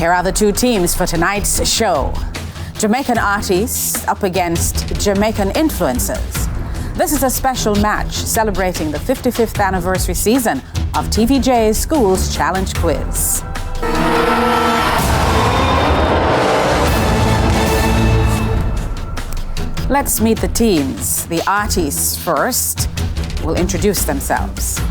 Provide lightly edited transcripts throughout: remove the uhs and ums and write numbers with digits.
Here are the two teams for tonight's show. Jamaican artists up against Jamaican influencers. This is a special match celebrating the 55th anniversary season of TVJ's Schools Challenge Quiz. Let's meet the teams. The artists first will introduce themselves.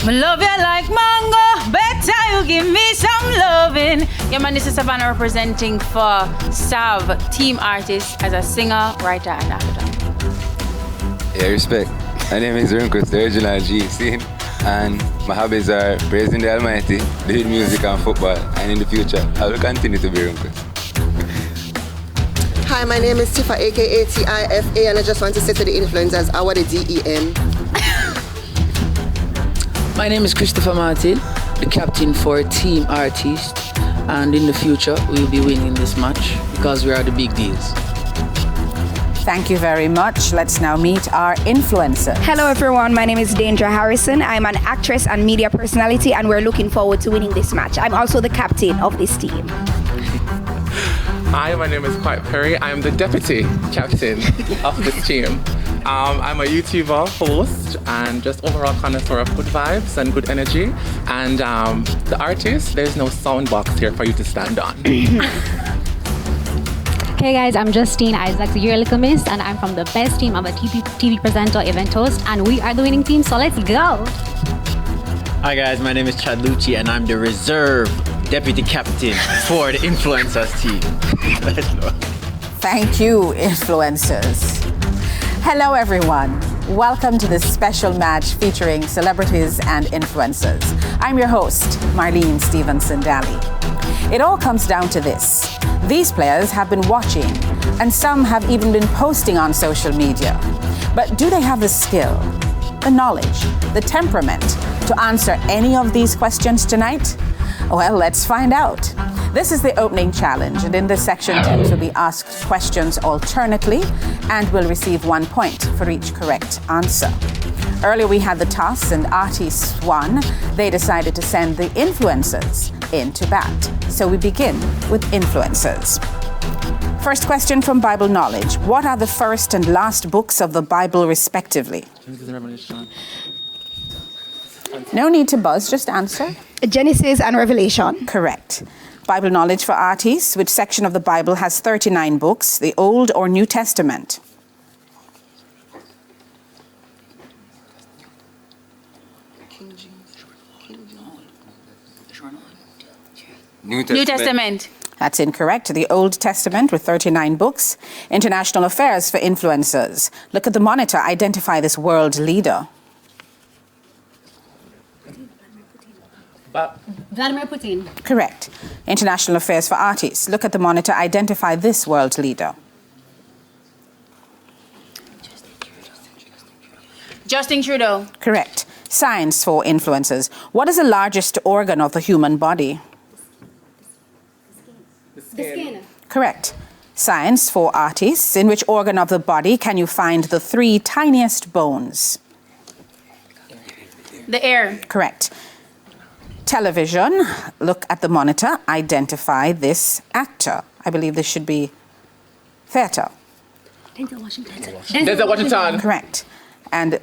Me love you like mango, better you give me some loving. Yeah man, this is Savannah representing for Sav, team artist, as a singer, writer and actor. Yeah, respect. My name is Runkus, the original G scene, and my hobbies are praising the Almighty, doing music and football, and in the future, I will continue to be Runkus. Hi, my name is Tifa, aka Tifa, and I just want to say to the influencers, I want a DEM. My name is Christopher Martin, the captain for Team Artist, and in the future we'll be winning this match because we are the big deals. Thank you very much. Let's now meet our influencer. Hello everyone, my name is Danger Harrison. I'm an actress and media personality and we're looking forward to winning this match. I'm also the captain of this team. Hi, my name is Quiet Perry. I'm the deputy captain of this team. I'm a YouTuber, host, and just overall connoisseur of good vibes and good energy. And the artist, there's no sound box here for you to stand on. Hey guys, I'm Justine Isaacs, your little miss, and I'm from the best team. I'm a TV presenter, event host, and we are the winning team, so let's go. Hi guys, my name is Chad Lucci, and I'm the reserve deputy captain for the influencers team. Thank you, influencers. Hello, everyone. Welcome to this special match featuring celebrities and influencers. I'm your host, Marlene Stevenson-Daly. It all comes down to this. These players have been watching, and some have even been posting on social media. But do they have the skill, the knowledge, the temperament to answer any of these questions tonight? Well, let's find out. This is the opening challenge, and in this section, teams will be asked questions alternately and will receive 1 point for each correct answer. Earlier we had the toss and artists won. They decided to send the influencers in to bat. So we begin with influencers. First question from Bible knowledge. What are the first and last books of the Bible respectively? No need to buzz, just answer. Genesis and Revelation. Correct. Bible knowledge for artists. Which section of the Bible has 39 books, the Old or New Testament? New Testament. That's incorrect. The Old Testament with 39 books. International affairs for influencers. Look at the monitor. Identify this world leader. Vladimir Putin. Correct. International affairs for artists. Look at the monitor. Identify this world leader. Justin Trudeau. Correct. Science for influencers. What is the largest organ of the human body? The skin. Correct. Science for artists. In which organ of the body can you find the 3 tiniest bones? The air. Correct. Television. Look at the monitor. Identify this actor. I believe this should be theater. Denzel Washington. Denzel Washington. Correct. And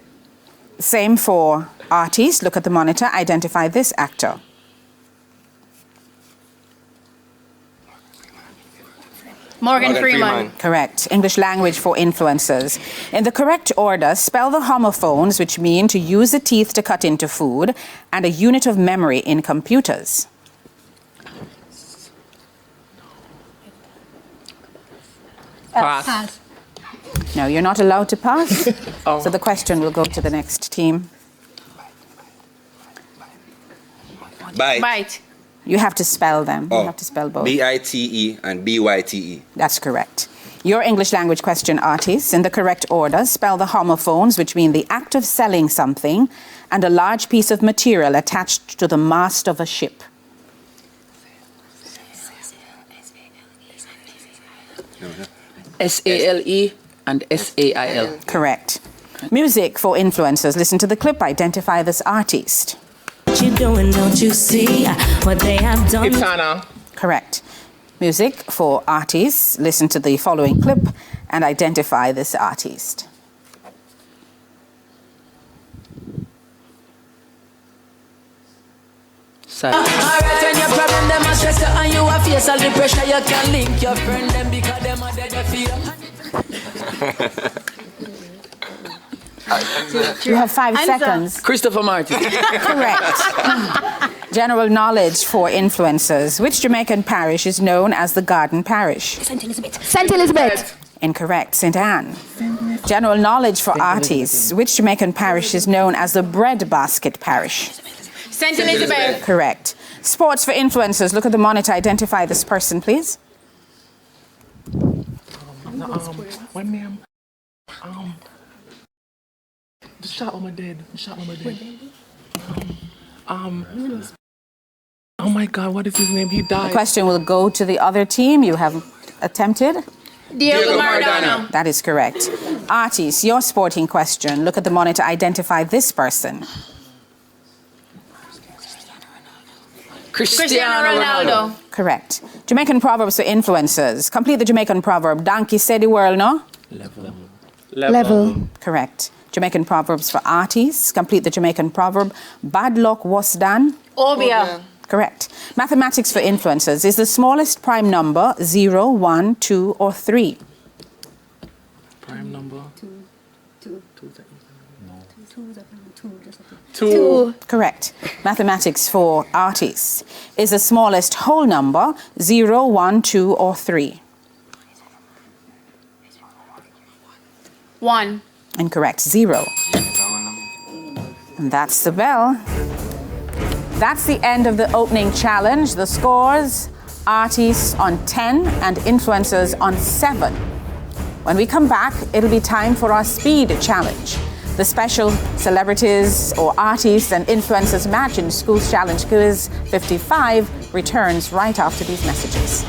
same for artists. Look at the monitor. Identify this actor. Morgan Freeman. Correct. English language for influencers. In the correct order, spell the homophones, which mean to use the teeth to cut into food, and a unit of memory in computers. Pass. No, you're not allowed to pass. So the question will go to the next team. Bite. You have to spell them. Oh. You have to spell both. B-I-T-E and B-Y-T-E. That's correct. Your English language question, artists. In the correct order, spell the homophones, which mean the act of selling something, and a large piece of material attached to the mast of a ship. S-A-L-E and S-A-I-L. Correct. Music for influencers. Listen to the clip. Identify this artist. What you doing, don't you see what they have done? Itana. Correct. Music for artists. Listen to the following clip and identify this artist. Silence. Alright, when your problem them a stress you and you a face all the pressure, you can link your friend them because them are dead feel. You have 5 seconds. Christopher Martin. Correct. General knowledge for influencers. Which Jamaican parish is known as the Garden Parish? St. Elizabeth. Incorrect. St. Anne. General knowledge for artists. Which Jamaican parish is known as the Bread Basket Parish? St. Elizabeth. Correct. Sports for influencers. Look at the monitor. Identify this person, please. When ma'am, the shot on my dead. Oh my God, what is his name? He The died. question will go to the other team. You have attempted. Diego Maradona. That is correct. Artists, your sporting question. Look at the monitor. Identify this person. Cristiano Ronaldo. Correct. Jamaican proverbs for influencers. Complete the Jamaican proverb. Donkey said the world, no? Level. Correct. Jamaican proverbs for artists. Complete the Jamaican proverb. Bad luck was done. Obia. Correct. Mathematics for influencers. Is the smallest prime number 0, 1, 2, or 3? Prime number? Two. Correct. Mathematics for artists. Is the smallest whole number 0, 1, 2, or 3? 1. Incorrect. 0. And that's the bell. That's the end of the opening challenge. The scores, artists on 10 and influencers on 7. When we come back, it'll be time for our speed challenge. The special celebrities or artists and influencers match in Schools Challenge Quiz 55 returns right after these messages.